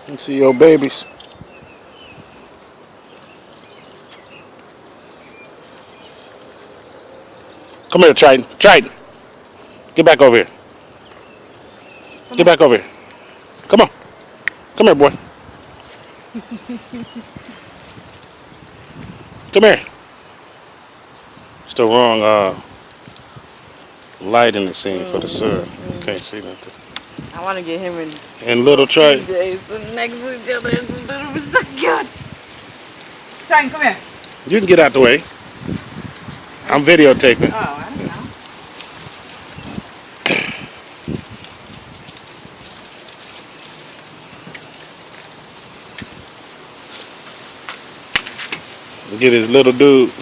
You see your babies. Come here, Triton. Triton. Get back over here. Get back over here. Come on. Come here, boy. Come here. It's the wrong light in the scene for the sun. Can't see nothing. I want to get him in. And little Triton. PJs next to each other. It's a little bit so cute. Triton, come here. You can get out the way. I'm videotaping. Oh, I don't know. Get his little dude.